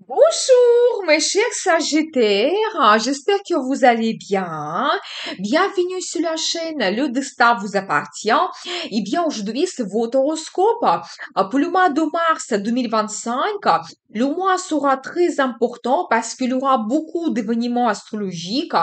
Bonjour mes chers Sagittaires, j'espère que vous allez bien. Bienvenue sur la chaîne Le Destin vous appartient. Eh bien aujourd'hui c'est votre horoscope pour le mois de mars 2025. Le mois sera très important parce qu'il y aura beaucoup d'événements astrologiques.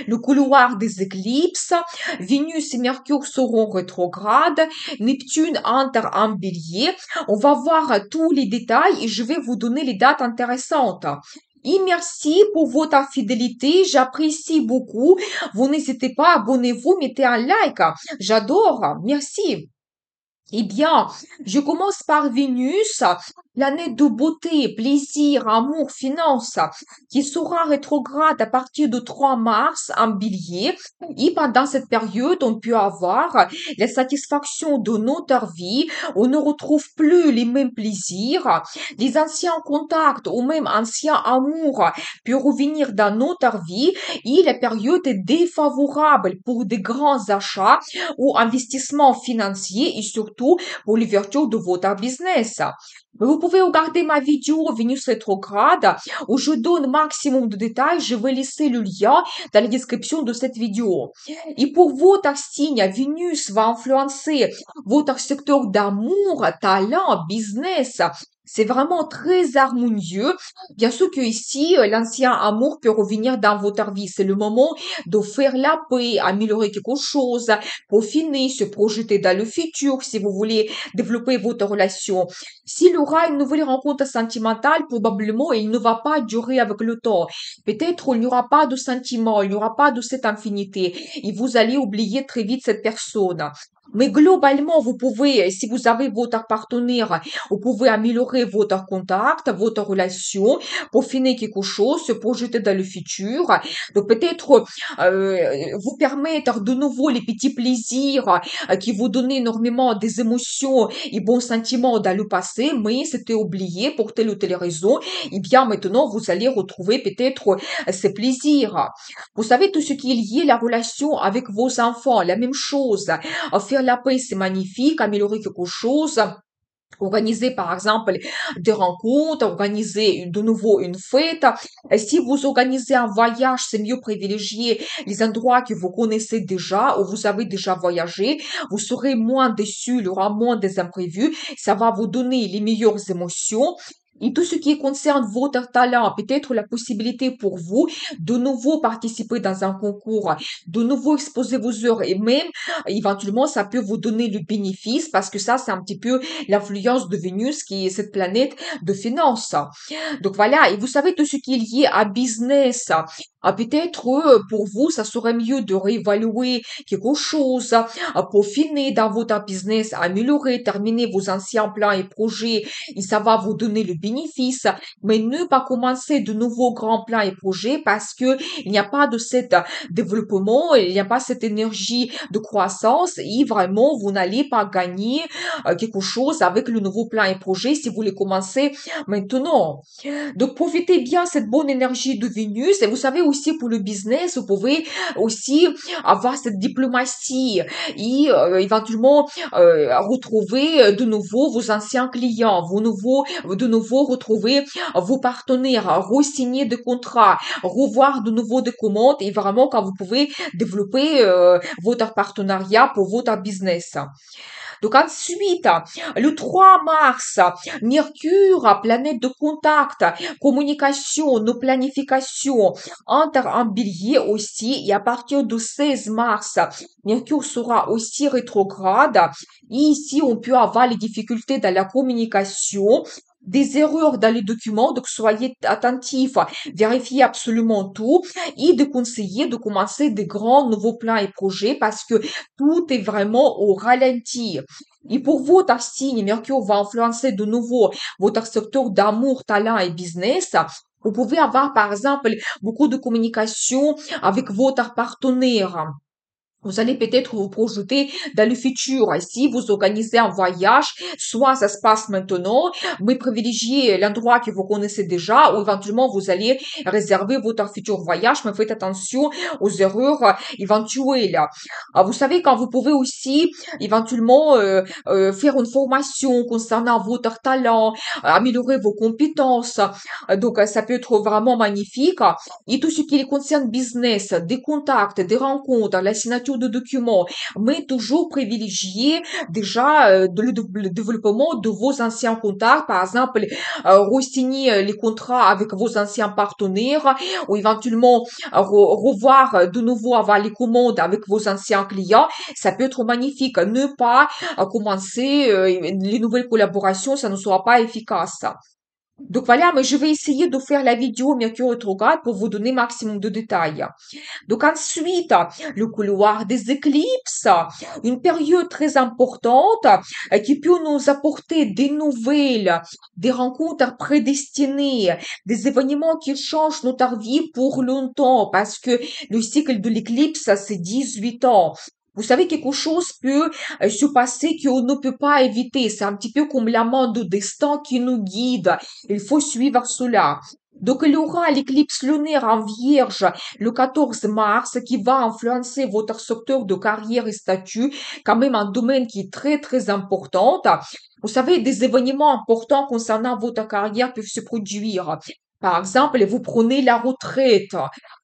Le couloir des éclipses, Vénus et Mercure seront rétrogrades, Neptune entre en bélier. On va voir tous les détails et je vais vous donner les dates intéressantes. Et merci pour votre fidélité, j'apprécie beaucoup. Vous n'hésitez pas, abonnez-vous, mettez un like. J'adore, merci. Eh bien, je commence par Vénus, planète de beauté, plaisir, amour, finance, qui sera rétrograde à partir du 3 mars en bélier. Et pendant cette période, on peut avoir la satisfaction de notre vie. On ne retrouve plus les mêmes plaisirs. Les anciens contacts ou même anciens amours peuvent revenir dans notre vie. Et la période est défavorable pour des grands achats ou investissements financiers et surtout pour l'ouverture de votre business. Vous pouvez regarder ma vidéo Vénus rétrograde où je donne maximum de détails. Je vais laisser le lien dans la description de cette vidéo. Et pour votre signe, Vénus va influencer votre secteur d'amour, talent, business. C'est vraiment très harmonieux. Bien sûr que ici, l'ancien amour peut revenir dans votre vie. C'est le moment de faire la paix, améliorer quelque chose, peaufiner, se projeter dans le futur si vous voulez développer votre relation. S'il y aura une nouvelle rencontre sentimentale, probablement, il ne va pas durer avec le temps. Peut-être il n'y aura pas de sentiment, il n'y aura pas de cette infinité et vous allez oublier très vite cette personne. Mais globalement, vous pouvez, si vous avez votre partenaire, vous pouvez améliorer votre contact, votre relation, peaufiner quelque chose, se projeter dans le futur. Donc peut-être vous permettre de nouveau les petits plaisirs qui vous donnaient énormément des émotions et bons sentiments dans le passé, mais c'était oublié pour telle ou telle raison. Et bien maintenant, vous allez retrouver peut-être ces plaisirs. Vous savez, tout ce qui est lié à la relation avec vos enfants, la même chose. Faire la paix, c'est magnifique, améliorer quelque chose. Organiser par exemple des rencontres, organiser de nouveau une fête. Et si vous organisez un voyage, c'est mieux privilégier les endroits que vous connaissez déjà, où vous avez déjà voyagé. Vous serez moins déçus, il y aura moins des imprévus. Ça va vous donner les meilleures émotions. Et tout ce qui concerne votre talent, peut-être la possibilité pour vous de nouveau participer dans un concours, de nouveau exposer vos heures et même éventuellement ça peut vous donner le bénéfice parce que ça c'est un petit peu l'influence de Vénus qui est cette planète de finance. Donc voilà, et vous savez tout ce qui est lié à business. Peut-être pour vous, ça serait mieux de réévaluer quelque chose, peaufiner dans votre business, améliorer, terminer vos anciens plans et projets et ça va vous donner le bénéfice. Mais ne pas commencer de nouveaux grands plans et projets parce que il n'y a pas de cet développement, il n'y a pas cette énergie de croissance et vraiment vous n'allez pas gagner quelque chose avec le nouveau plan et projet si vous les commencez maintenant. Donc, profitez bien cette bonne énergie de Vénus. Et vous savez aussi pour le business, vous pouvez aussi avoir cette diplomatie et éventuellement retrouver de nouveau vos anciens clients, de nouveau retrouver vos partenaires, re-signer des contrats, revoir de nouveau des commandes et vraiment quand vous pouvez développer votre partenariat pour votre business. Donc ensuite, le 3 mars, Mercure, planète de contact, communication, nos planifications, entre en bélier aussi, et à partir du 16 mars, Mercure sera aussi rétrograde. Et ici, on peut avoir les difficultés dans la communication, des erreurs dans les documents, donc soyez attentifs, vérifiez absolument tout et de conseiller de commencer des grands nouveaux plans et projets parce que tout est vraiment au ralenti. Et pour votre signe, Mercure va influencer de nouveau votre secteur d'amour, talent et business. Vous pouvez avoir, par exemple, beaucoup de communication avec votre partenaire Vous allez peut-être vous projeter dans le futur. Si vous organisez un voyage, soit ça se passe maintenant, mais privilégiez l'endroit que vous connaissez déjà, ou éventuellement vous allez réserver votre futur voyage, mais faites attention aux erreurs éventuelles. Vous savez, quand vous pouvez aussi éventuellement faire une formation concernant votre talent, améliorer vos compétences. Donc, ça peut être vraiment magnifique. Et tout ce qui concerne business, des contacts, des rencontres, la signature de documents, mais toujours privilégier déjà le développement de vos anciens contacts, par exemple, re-signer les contrats avec vos anciens partenaires ou éventuellement revoir de nouveau avoir les commandes avec vos anciens clients, ça peut être magnifique. Ne pas commencer les nouvelles collaborations, ça ne sera pas efficace. Donc voilà, mais je vais essayer de faire la vidéo Mercure rétrograde pour vous donner maximum de détails. Donc ensuite, le couloir des éclipses, une période très importante qui peut nous apporter des nouvelles, des rencontres prédestinées, des événements qui changent notre vie pour longtemps parce que le cycle de l'éclipse, c'est 18 ans. Vous savez, quelque chose peut se passer qu'on ne peut pas éviter. C'est un petit peu comme la main de destin qui nous guide. Il faut suivre cela. Donc, il y aura l'éclipse lunaire en Vierge le 14 mars qui va influencer votre secteur de carrière et statut, quand même un domaine qui est très, très important. Vous savez, des événements importants concernant votre carrière peuvent se produire. Par exemple, vous prenez la retraite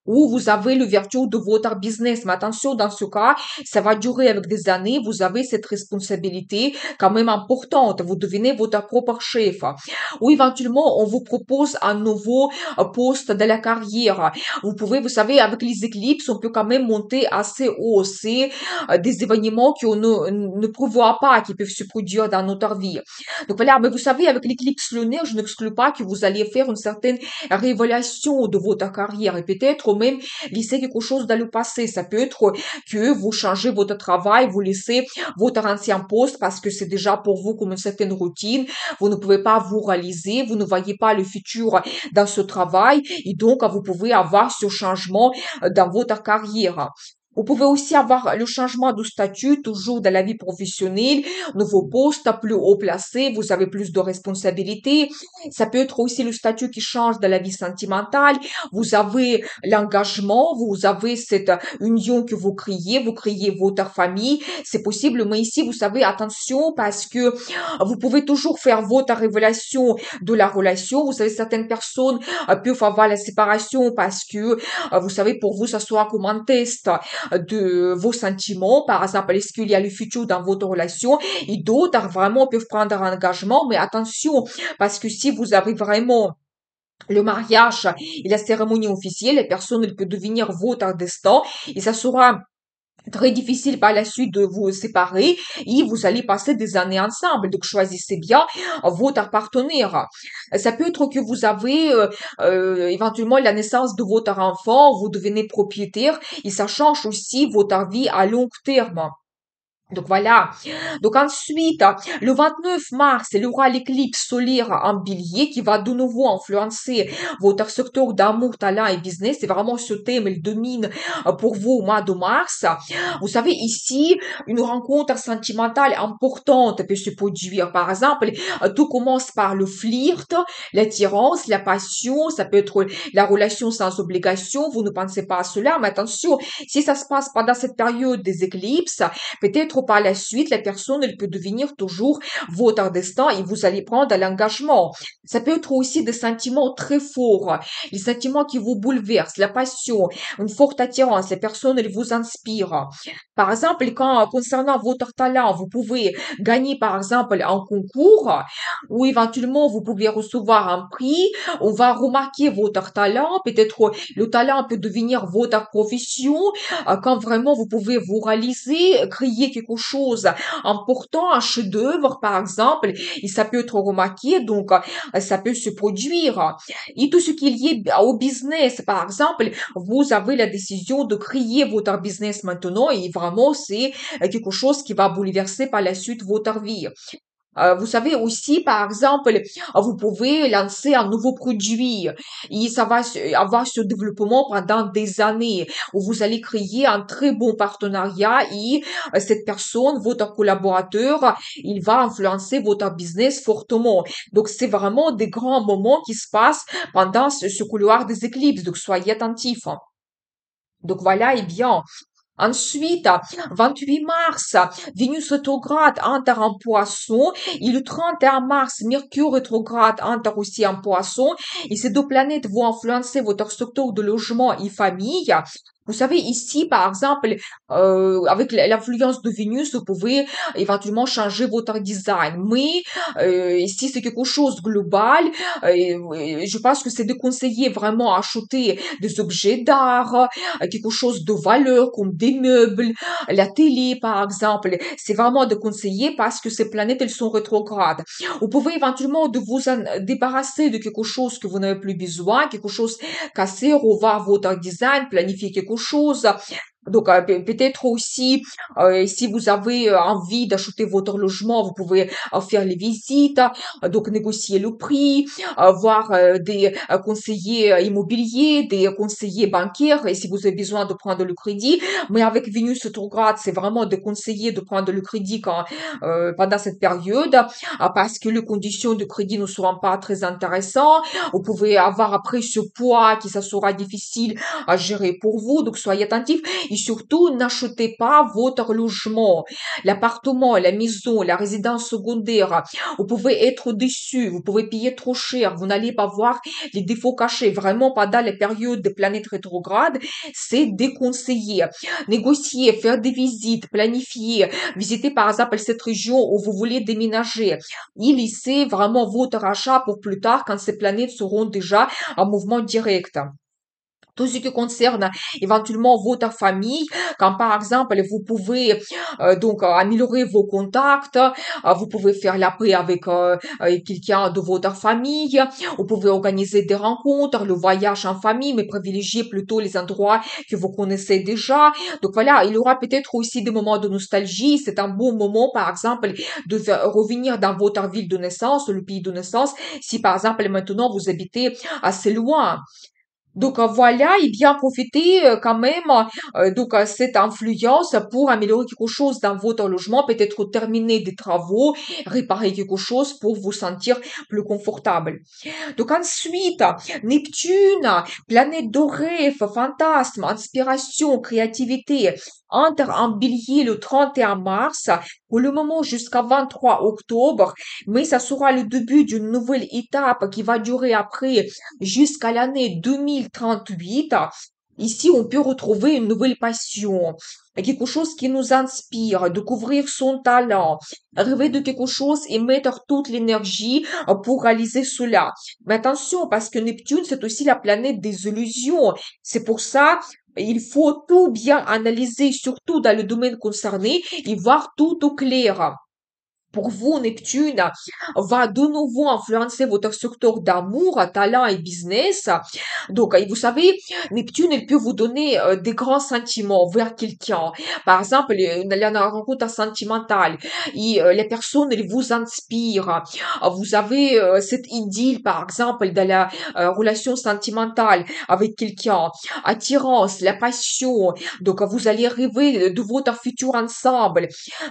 ou vous avez l'ouverture de votre business. Mais attention, dans ce cas, ça va durer avec des années. Vous avez cette responsabilité quand même importante. Vous devenez votre propre chef. Ou éventuellement, on vous propose un nouveau poste de la carrière. Vous pouvez, vous savez, avec les éclipses, on peut quand même monter assez haut. C'est des événements qu'on ne prévoit pas, qui peuvent se produire dans notre vie. Donc voilà, mais vous savez, avec l'éclipse lunaire, je n'exclus pas que vous alliez faire une certaine révélation de votre carrière et peut-être même laisser quelque chose dans le passé. Ça peut être que vous changez votre travail, vous laissez votre ancien poste parce que c'est déjà pour vous comme une certaine routine. Vous ne pouvez pas vous réaliser, vous ne voyez pas le futur dans ce travail et donc vous pouvez avoir ce changement dans votre carrière. Vous pouvez aussi avoir le changement de statut, toujours dans la vie professionnelle, nouveau poste, plus haut placé, vous avez plus de responsabilités. Ça peut être aussi le statut qui change dans la vie sentimentale. Vous avez l'engagement, vous avez cette union que vous créez votre famille. C'est possible, mais ici, vous savez, attention, parce que vous pouvez toujours faire votre révélation de la relation. Vous savez, certaines personnes peuvent avoir la séparation parce que, vous savez, pour vous, ça soit comme un test de vos sentiments. Par exemple, est-ce qu'il y a le futur dans votre relation? Et d'autres vraiment peuvent prendre un engagement, mais attention, parce que si vous avez vraiment le mariage et la cérémonie officielle, les personnes elles peuvent devenir votre destin et ça sera très difficile par la suite de vous séparer et vous allez passer des années ensemble. Donc, choisissez bien votre partenaire. Ça peut être que vous avez éventuellement la naissance de votre enfant, vous devenez propriétaire et ça change aussi votre vie à long terme. Donc voilà. Donc ensuite, le 29 mars, il y aura l'éclipse solaire en bélier qui va de nouveau influencer votre secteur d'amour, talent et business. C'est vraiment ce thème, il domine pour vous au mois de mars. Vous savez, ici, une rencontre sentimentale importante peut se produire. Par exemple, tout commence par le flirt, l'attirance, la passion. Ça peut être la relation sans obligation. Vous ne pensez pas à cela, mais attention, si ça se passe pendant cette période des éclipses, peut-être par la suite, la personne, elle peut devenir toujours votre destin et vous allez prendre l'engagement. Ça peut être aussi des sentiments très forts, les sentiments qui vous bouleversent, la passion, une forte attirance, les personnes, elles vous inspirent. Par exemple, quand, concernant votre talent, vous pouvez gagner, par exemple, un concours ou éventuellement vous pouvez recevoir un prix, on va remarquer votre talent, peut-être le talent peut devenir votre profession, quand vraiment vous pouvez vous réaliser, créer quelque chose important, un chef-d'œuvre par exemple, et ça peut être remarqué, donc ça peut se produire. Et tout ce qui est lié au business, par exemple, vous avez la décision de créer votre business maintenant et vraiment c'est quelque chose qui va bouleverser par la suite votre vie. Vous savez aussi, par exemple, vous pouvez lancer un nouveau produit et ça va avoir ce développement pendant des années où vous allez créer un très bon partenariat et cette personne, votre collaborateur, il va influencer votre business fortement. Donc, c'est vraiment des grands moments qui se passent pendant ce couloir des éclipses. Donc, soyez attentifs. Donc, voilà, et bien, ensuite, 28 mars, Vénus rétrograde entre en poisson et le 31 mars, Mercure rétrograde entre aussi en poisson et ces deux planètes vont influencer votre structure de logement et famille. Vous savez, ici, par exemple, avec l'influence de Vénus, vous pouvez éventuellement changer votre design. Mais ici, c'est quelque chose de global. Je pense que c'est de conseiller vraiment acheter des objets d'art, quelque chose de valeur comme des meubles, la télé par exemple. C'est vraiment de conseiller parce que ces planètes, elles sont rétrogrades. Vous pouvez éventuellement de vous en débarrasser de quelque chose que vous n'avez plus besoin, quelque chose cassé, revoir votre design, planifier quelque chose. Donc, peut-être aussi, si vous avez envie d'acheter votre logement, vous pouvez faire les visites, donc négocier le prix, voir des conseillers immobiliers, des conseillers bancaires, et si vous avez besoin de prendre le crédit. Mais avec Vénus rétrograde, c'est vraiment de conseiller de prendre le crédit pendant cette période, parce que les conditions de crédit ne seront pas très intéressantes. Vous pouvez avoir après ce poids qui ça sera difficile à gérer pour vous, donc soyez attentifs. Et surtout, n'achetez pas votre logement, l'appartement, la maison, la résidence secondaire. Vous pouvez être déçu, vous pouvez payer trop cher, vous n'allez pas voir les défauts cachés. Vraiment, pendant les périodes des planètes rétrogrades, c'est déconseillé. Négocier, faire des visites, planifier, visiter par exemple cette région où vous voulez déménager. Et laisser vraiment votre achat pour plus tard quand ces planètes seront déjà en mouvement direct. Tout ce qui concerne éventuellement votre famille, quand par exemple vous pouvez donc améliorer vos contacts, vous pouvez faire la paix avec quelqu'un de votre famille, vous pouvez organiser des rencontres, le voyage en famille, mais privilégiez plutôt les endroits que vous connaissez déjà. Donc voilà, il y aura peut-être aussi des moments de nostalgie. C'est un bon moment, par exemple, de revenir dans votre ville de naissance, le pays de naissance, si par exemple maintenant vous habitez assez loin. Donc voilà, et bien profiter quand même donc cette influence pour améliorer quelque chose dans votre logement, peut-être terminer des travaux, réparer quelque chose pour vous sentir plus confortable. Donc ensuite, Neptune, planète de rêve, fantasme, inspiration, créativité, entre en bélier le 31 mars, pour le moment jusqu'à 23 octobre, mais ça sera le début d'une nouvelle étape qui va durer après jusqu'à l'année 2038. Ici, on peut retrouver une nouvelle passion, quelque chose qui nous inspire, découvrir son talent, rêver de quelque chose et mettre toute l'énergie pour réaliser cela. Mais attention, parce que Neptune, c'est aussi la planète des illusions. C'est pour ça, il faut tout bien analyser, surtout dans le domaine concerné, et voir tout au clair. Pour vous, Neptune va de nouveau influencer votre secteur d'amour, talent et business. Donc, vous savez, Neptune, elle peut vous donner des grands sentiments vers quelqu'un. Par exemple, il y a une rencontre sentimentale et les personnes, elles vous inspirent. Vous avez cette idylle, par exemple, dans la relation sentimentale avec quelqu'un. Attirance, la passion. Donc, vous allez rêver de votre futur ensemble.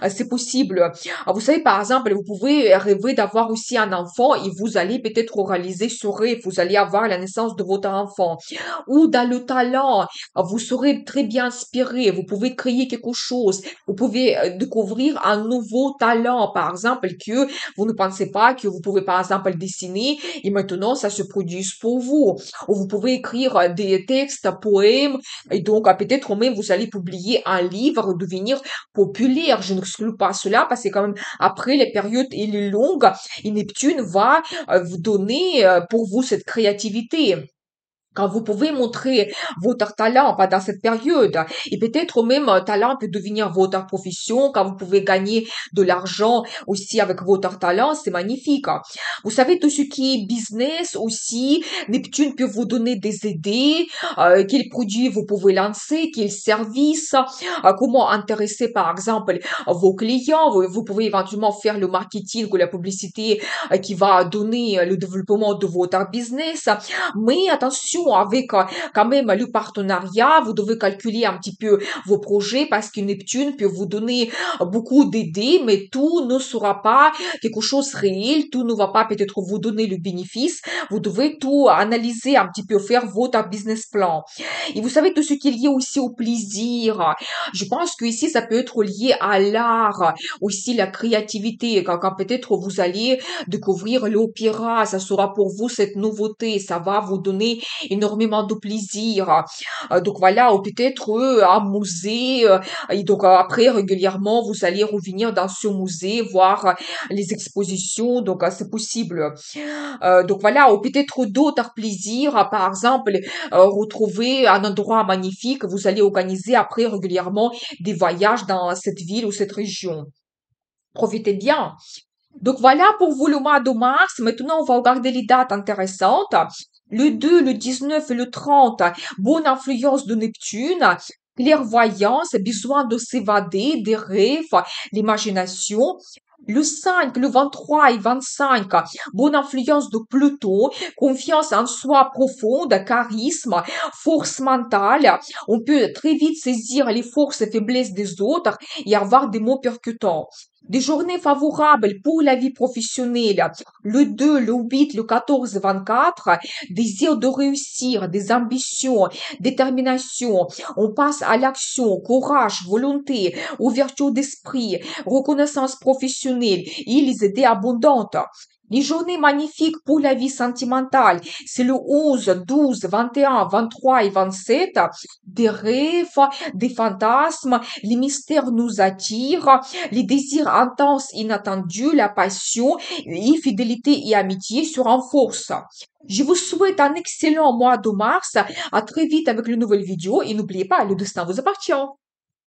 C'est possible. Vous savez, par exemple, vous pouvez rêver d'avoir aussi un enfant et vous allez peut-être réaliser ce rêve, vous allez avoir la naissance de votre enfant. Ou dans le talent, vous serez très bien inspiré, vous pouvez créer quelque chose, vous pouvez découvrir un nouveau talent, par exemple, que vous ne pensez pas que vous pouvez, par exemple, dessiner et maintenant ça se produit pour vous. Ou vous pouvez écrire des textes, poèmes et donc peut-être même vous allez publier un livre, devenir populaire. Je n'exclus pas cela parce que quand même après les périodes il est longue et Neptune va vous donner pour vous cette créativité. Quand vous pouvez montrer votre talent pendant cette période et peut-être même un talent peut devenir votre profession, quand vous pouvez gagner de l'argent aussi avec votre talent, c'est magnifique. Vous savez, tout ce qui est business aussi, Neptune peut vous donner des idées, quels produits vous pouvez lancer, quels services, comment intéresser par exemple vos clients. Vous pouvez éventuellement faire le marketing ou la publicité qui va donner le développement de votre business. Mais attention, avec quand même le partenariat, vous devez calculer un petit peu vos projets parce que Neptune peut vous donner beaucoup d'idées, mais tout ne sera pas quelque chose de réel, tout ne va pas peut-être vous donner le bénéfice. Vous devez tout analyser un petit peu, faire votre business plan. Et vous savez, tout ce qui est lié aussi au plaisir. Je pense que ici, ça peut être lié à l'art, aussi la créativité. Quand peut-être vous allez découvrir l'opéra, ça sera pour vous cette nouveauté, ça va vous donner énormément de plaisir. Donc voilà, ou peut-être un musée, et donc après régulièrement vous allez revenir dans ce musée, voir les expositions, donc c'est possible. Donc voilà, ou peut-être d'autres plaisirs, par exemple, retrouver un endroit magnifique, vous allez organiser après régulièrement des voyages dans cette ville ou cette région. Profitez bien. Donc voilà pour vous le mois de mars. Maintenant, on va regarder les dates intéressantes. Le 2, le 19 et le 30, bonne influence de Neptune, clairvoyance, besoin de s'évader, des rêves, l'imagination. Le 5, le 23 et 25, bonne influence de Pluton, confiance en soi profonde, charisme, force mentale. On peut très vite saisir les forces et faiblesses des autres et avoir des mots percutants. Des journées favorables pour la vie professionnelle. Le 2, le 8, le 14, 24. Désir de réussir, des ambitions, détermination. On passe à l'action, courage, volonté, ouverture d'esprit, reconnaissance professionnelle et les idées abondantes. Les journées magnifiques pour la vie sentimentale, c'est le 11, 12, 21, 23 et 27. Des rêves, des fantasmes, les mystères nous attirent, les désirs intenses, inattendus, la passion, et fidélité et amitié se renforcent. Je vous souhaite un excellent mois de mars. À très vite avec une nouvelle vidéo et n'oubliez pas, le destin vous appartient.